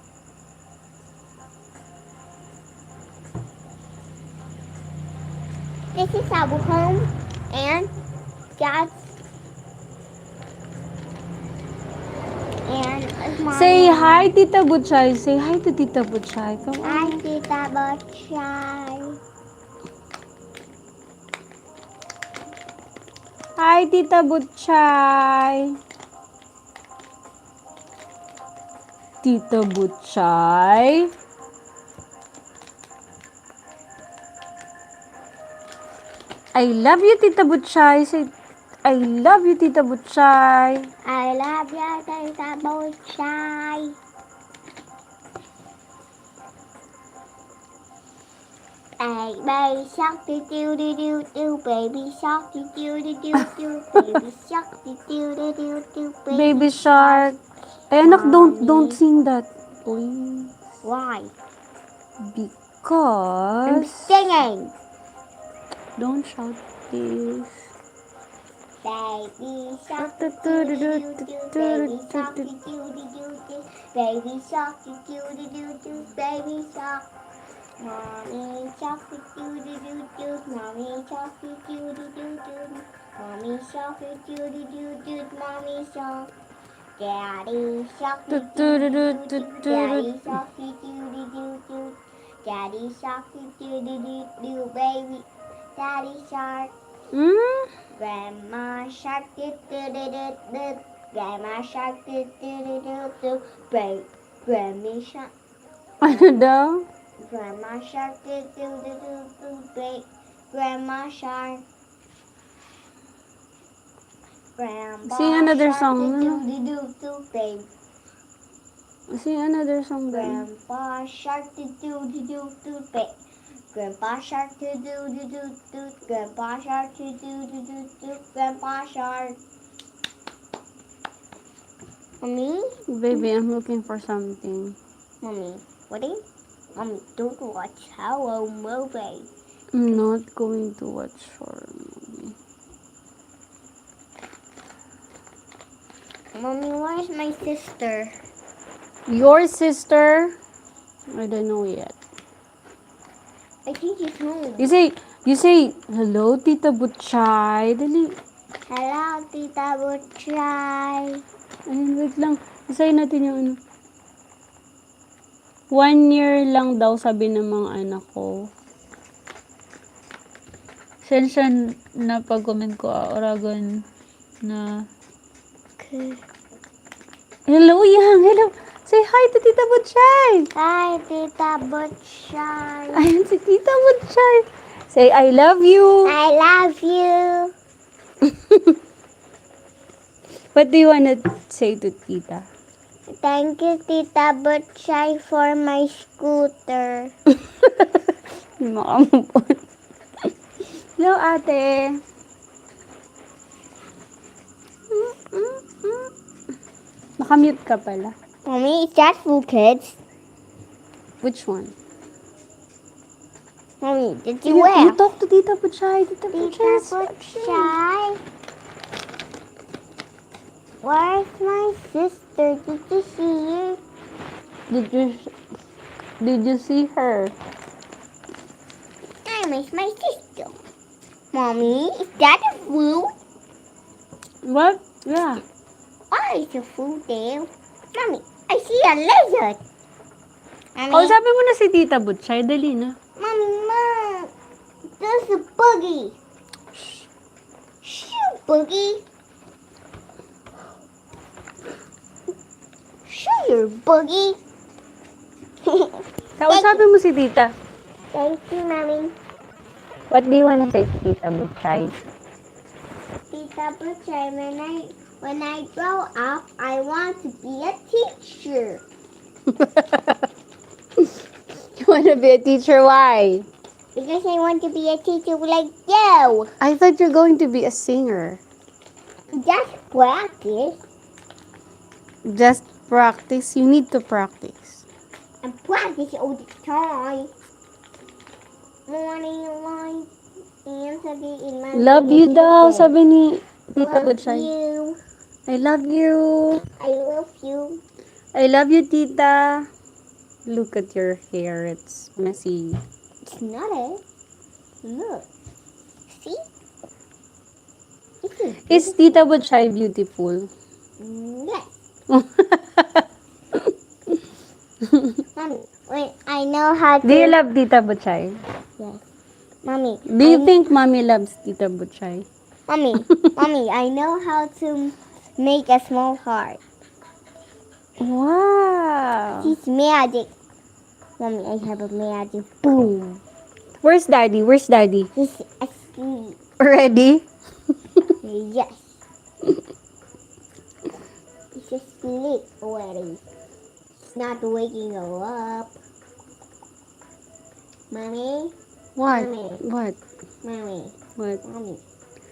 This is our home and Dad's and my say hi, Tita Butchay. Say hi to Tita Butchay. Come Hi, on. Tita Botchay. Hi, Tita Butchay. Tita Butchay. I love you, Tita Butchay. Say, I love you, Tita Butchay. I love you, Tita Botchay. Baby shark do do do do do, baby shark do do do do do, baby shark do do do do do, Baby shark. Ay, anak, don't Mommy. sing that, please. Why? I'm Because... singing. Don't shout, please. Baby shark do do do do do, baby shark do do do do do, baby shark do do do do do, baby shark. Mommy shark doo doo doo doo. Mommy shark doo doo doo doo. Mommy shark doo doo doo doo. Mommy shark. Daddy shark doo doo doo doo. Daddy shark doo doo doo doo. Daddy shark doo doo doo doo. Baby, Daddy shark. Hmm? Grandma shark doo doo doo doo doo. Grandma shark doo doo doo doo doo. Grammy shark. Ano daw? Grandma shark doo doo doo doo doo. Grandma shark. Grandpa Sing another shark song, doo ano? doo doo doo. Babe. Sing another song daw. Grandpa shark doo doo doo doo doo. Babe. Grandpa shark doo doo doo doo doo. Grandpa shark doo doo doo doo doo. Grandpa shark. Mommy? Baby, I'm looking for something. Mommy, what are you? Mommy, don't watch Hello Movie. I'm not going to watch horror movie. Mommy, where's my sister? Your sister? I don't know yet. I think she's home. You say, hello, Tita Butchay. Dali. Hello, Tita Butchay. Ayun, wait lang. Isayin natin yung ano. 1 year lang daw sabi ng mga anak ko. Sensya na pag-comment ko, Oragon, na... Okay. Hello, Yang! Hello! Say hi to Tita Butchay! Hi, Tita Butchay. Ayan si Tita Butchay! Say, I love you! I love you. What do you wanna say to Tita? Thank you, Tita Butchay, for my scooter. Hindi makamove on. Hello, ate! Nakamute ka pala. Mommy, is that for kids? Which one? Mommy, did you wear? You talk to Tita Butchay. Tita Tita Butchay. Butchay. Where's my sister? Did you see her? Did you see her? I miss my sister. Mommy, is that a fruit? What? Yeah. Why is a fruit there? Mommy, I see a lizard. Oh, sabi mo na si Tita Butchay. Dali na. Mommy, Mom, there's a boogie. Shoo, boogie. Shoo, your boogie. Kausapin mo si Tita. Thank you, Mommy. What do you wanna say to Tita Butchay? Tita Butchay, when I grow up, I want to be a teacher. You wanna be a teacher? Why? Because I want to be a teacher like you. I thought you're going to be a singer. Just practice. Just practice. You need to practice. And practice all the time. Morning light and sabi in my Love you daw, sabi ni Tita Love Butchay. you. I love you. I love you. I love you, Tita. Look at your hair. It's messy. It's not it. Look. See? Is Tita Butchay beautiful? Yes. Mommy, wait, I know how to. Do you love Tita Butchay? Yes. Mommy. Do you think Mommy loves Tita Butchay? Mommy, Mommy, I know how to make a small heart. Wow. It's magic. Mommy, I have a magic. Boom. Where's Daddy? Where's Daddy? He's asleep. Ready? Yes. He's asleep already. He's not waking up. Mommy, What? Mommy. What? Mommy, What? Mommy.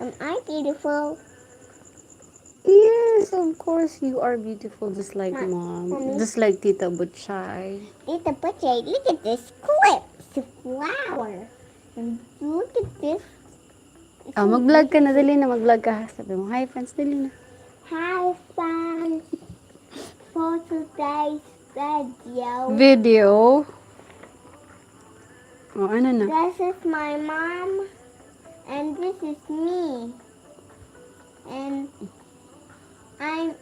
Am I beautiful? Yes, of course you are beautiful, just like Mommy. Mom. Just like Tita Butchay. Tita Butchay, look at this clip. It's a flower. And look at this. It's Oh, a mag-vlog ka na. Dali na, mag-vlog ka. Sabi mo, hi friends, dali na. Hi, fans. For today's video. Video? O, ano na? This is my mom, and this is me. And I'm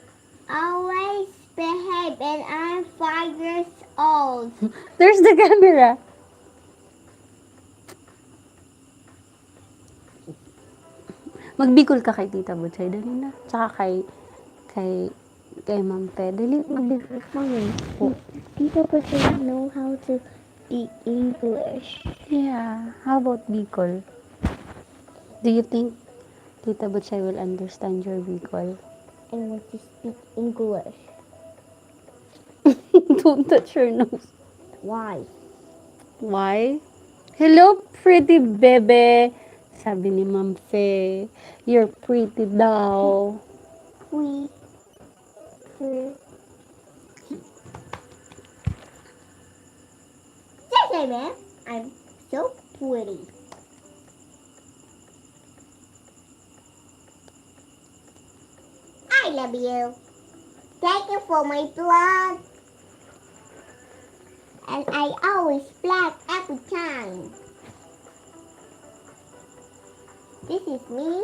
always behave, and I'm 5 years old. There's the camera. Magbikol ka kay Tita Butchay. Dali na. Tsaka kay Ma'am Pe. Dali, magbikol ka ngayon. Po. People doesn't know how to speak English. Yeah. How about Bicol? Do you think Tita Butchay will understand your Bicol? I want to speak English. Don't touch your nose. Why? Why? Hello, pretty bebe. Sabi ni Ma'am Fe. You're pretty daw. We. Yes, I am. I'm so pretty. I love you. Thank you for my blood. And I always black every time. This is me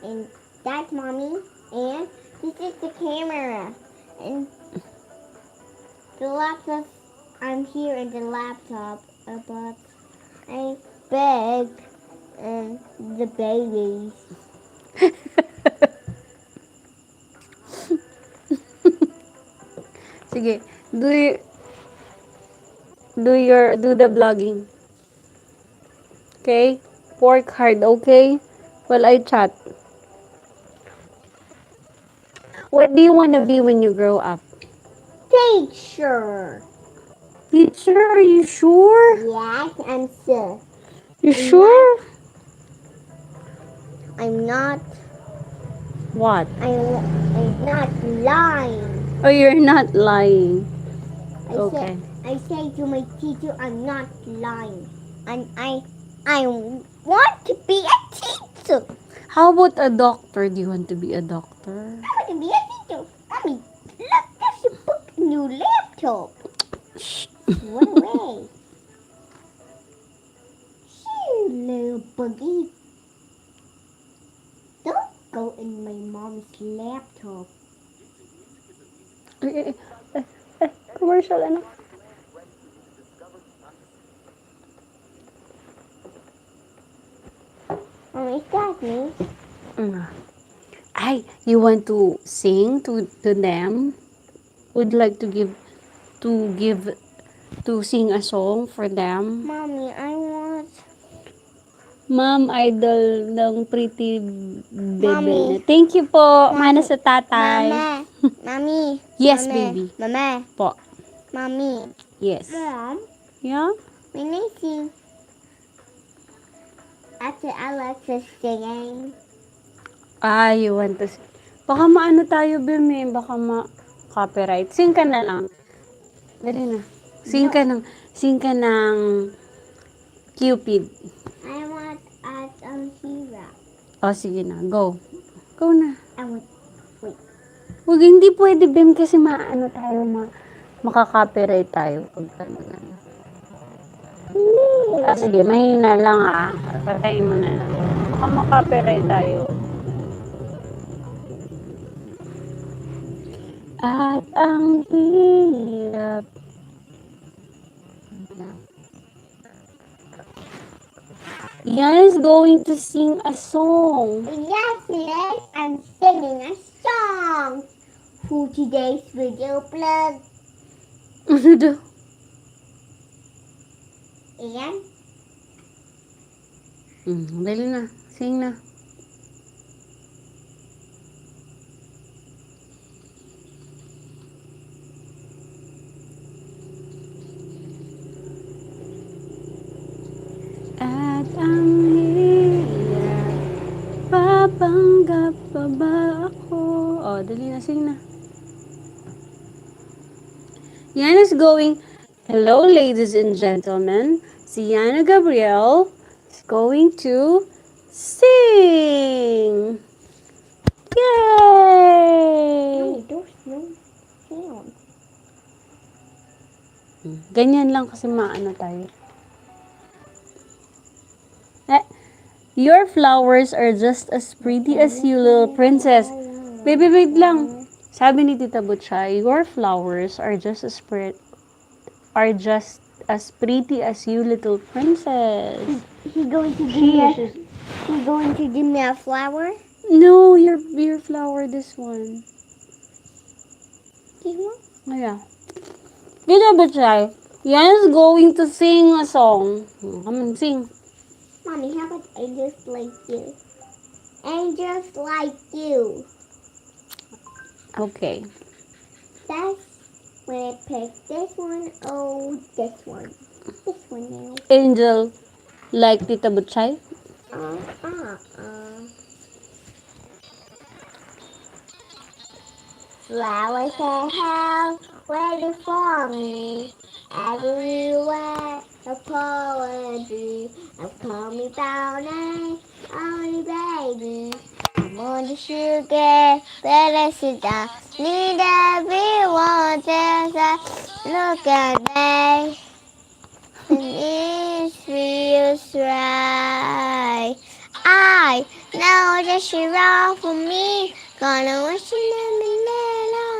and that's mommy and this is the camera and the laptop. I'm here in the laptop, but I beg and the babies. Sige, do the vlogging. Okay? Work hard, okay? While I chat. What do you want to be when you grow up? Teacher. Teacher, are you sure? Yes, I'm sure. You sure? I'm not. What? I'm not lying. Oh, you're not lying. I Okay. I say to my teacher, I'm not lying, and I want to be a teacher. How about a doctor? Do you want to be a doctor? I want to be a teacher. Mommy, look, there's a book in your laptop. Run away. Here, little buggy. Don't go in my mom's laptop. Commercial, ano? Is that me? Ay, you want to sing to them? Would like to sing a song for them? Mommy, I want. Ma'am, idol ng pretty bebe Mommy. na. Thank you po, mana Mommy. sa tatay. Mama. Mommy. Yes, Mama. baby. Mama. Po. Mommy. Yes. Mom. Yeah? When I sing after Alexa singing, Ah, you want to sing. Baka maano tayo, Bim, eh. Baka ma-copyright. Sing ka na lang. Dali na. Sing ka ng Cupid. I want as a hero. O, sige na. Go. Go na. I want. Huwag, hindi pwede, Bim, kasi maano tayo, makaka-copyright tayo. Pag ano. Ah, sige, mahina lang Patayin mo na lang. Baka makaka-copyright tayo. At ang hirap. Yan is going to sing a song. Yes, yes, I'm singing a song for today's video plug. Ano daw? Ian, Dali na. Sing na. At ang hirap, papanggap pa ba ako? Oh, dali na, sing na. Yan is going, hello ladies and gentlemen, si Yana Gabriel is going to sing! Yay! no, there's no sound. Ganyan lang kasi maano tayo. Your flowers are just as pretty as you, little princess. Baby, wait lang. Sabi ni Tita Butchay, your flowers are just as pretty as you, little princess. He going to give She me a, is. he going to give me a flower? No, your flower, this one. This one? Oh, yeah. Tita Butchay, Yan is going to sing a song. Come on, sing. Mommy, how about I just like you? And just like you. Okay. That's when I pick this one. Oh, this one. This one now. Angel, like Tita Butchay. Uh, uh, uh. Flowers I have waiting for me. Everywhere a poetry. Call me down and only baby. I'm on the sugar, better sit down. Need everyone to look at me. And it feels right. I know that you're wrong for me. Gonna wish you never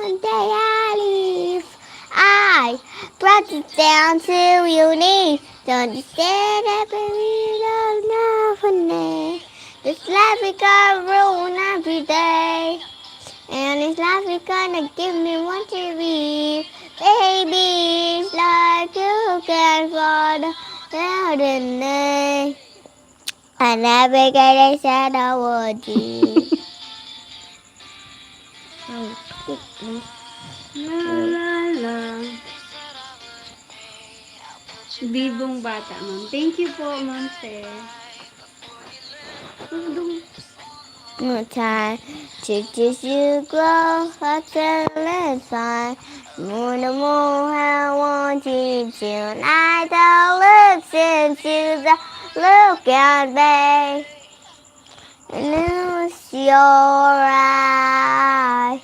on day I leave. I brought you down to your knees. Don't you stand up and read out nothing. This life we got ruin every day. And this life we gonna give me one to read. Babies like you can fall down in me. I never get a said I would do. La la la. Bibong bata, ma'am. Thank you po, ma'am Fe. No time to just you grow up and fine. More the more I want you to. I don't listen to the look at me. And it's your eyes.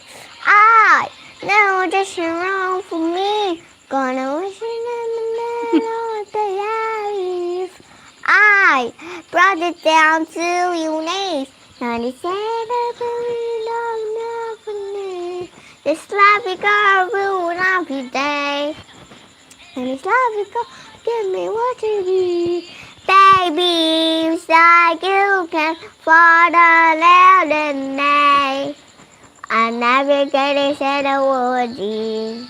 I know that you're wrong for me. Gonna wish you never know the life. I brought it down to your knees. Now they said I believe no for me. This life we gotta ruin every day. And this life we gotta give me what you need. Baby, like you can fall down in me. I never get it said I would be.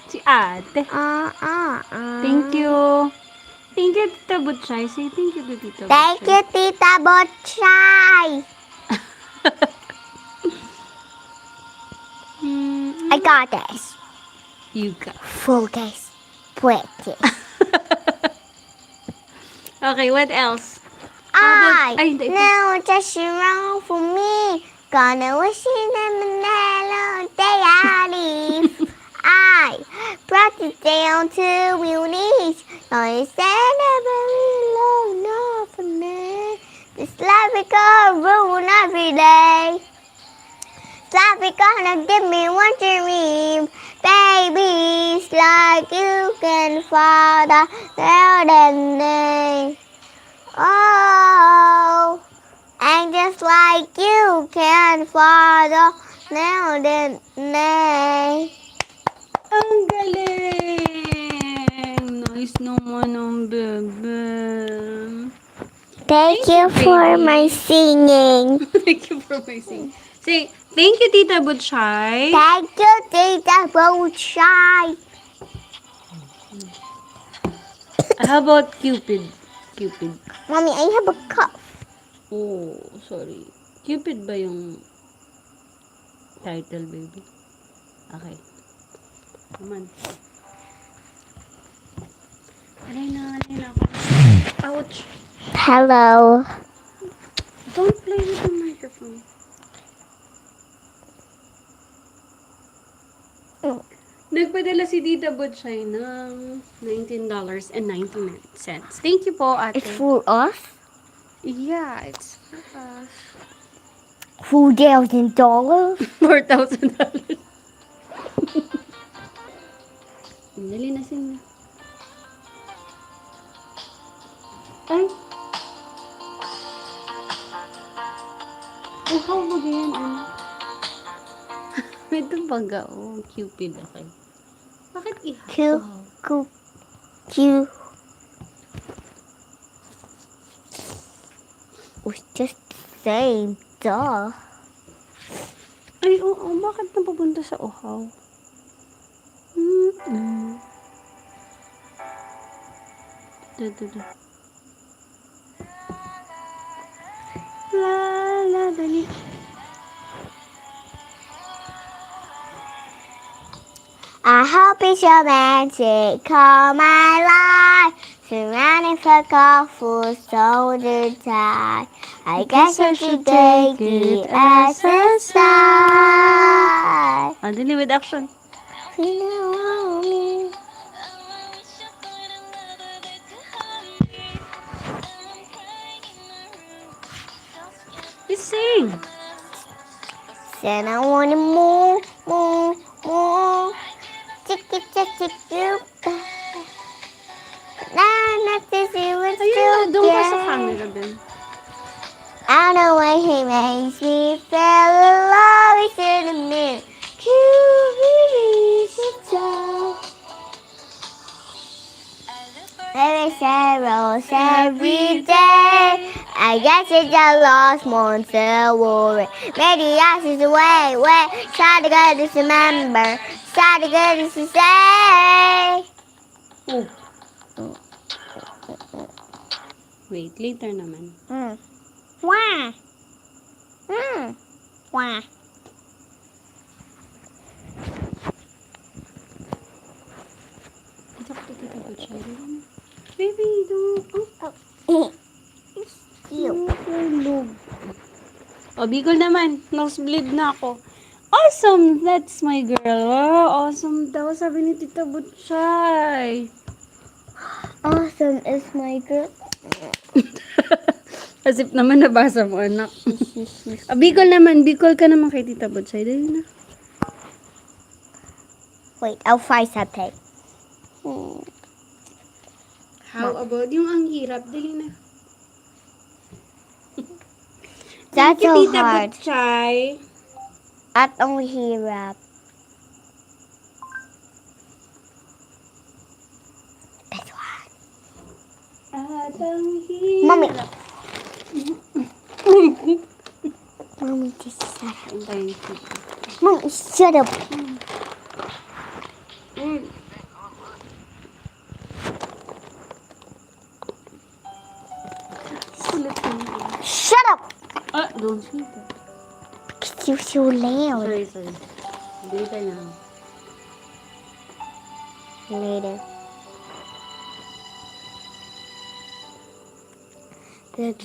Si ate. Thank you. Thank you, Tita Butchay. Say thank you to Tita Thank you, Tita Butchay. I got this. You got. Focus. Practice. Okay, what else? I Ay, hindi, ito. know just wrong for me. Gonna wish you never know day I leave. I brought you down to your knees. Gonna stand up and love not for me. This life is gonna ruin every day. This life is gonna give me one dream. Babies like you can fall down than me. Oh, and just like you can follow now than me. Ang galing! Nice naman ang bebe. Thank you for my singing. Thank you for my sing. Say, thank you, Tita Butchay. Thank you, Tita Butchay. How about Cupid? Cupid. Mommy, I have a cup. Oh, sorry. Cupid ba yung title, baby? Okay. Come on. Alay na ako. Ouch. Hello. Don't play with the microphone. Nagpadala si Tita Butchay ng $19.99. Thank you po, ate. It's for us? Yeah, it's for us. $4,000? $4,000. Dali na sila. Ay! ganyan, ano? May tumbaga, oh. Cupid, okay. Bakit Q, ihaw? Q, Q. Was just the same, duh. Ay, oo. Bakit napapunta sa uhaw? Mm-mm. Da. La, la, dali. I hope it's romantic all my life. Surrounding for colorful shoulder tie. I guess I should take it as a sign. Ah, dali with action. You know me. You sing. Said I wanna move, move, move. Chicky. Nah, not this, it was Ayun na, still doon ka sa gay. camera din. I know when he makes me feel in love, he should admit. Every rose every day. I guess it's a lost month to worry. Maybe I should wait. Try to go to remember. Try to go to say. Oh. Wait, later naman. Wah. Wah. Ito ko tita ko, Cherry. Baby, don't. Ew. Tulog. O, Bicol naman. Nosebleed na ako. Awesome! That's my girl. Oh, awesome daw. Sabi ni Tita Butchay. Awesome is my girl. As if naman nabasa mo, anak. Bicol naman. Bicol ka naman kay Tita Butchay. Dali na. Wait, I'll find something. How about yung ang hirap? Dali na. That's Thank you, so Tita hard. Butchay. At only hirap. That's hard. At ang hirap. Mommy. Mommy, just shut up. Antayin ko. Mommy, shut up. Sulit ko. Shut up! Ah, don't sleep. Because you're so loud. Sorry. Later na. Later. The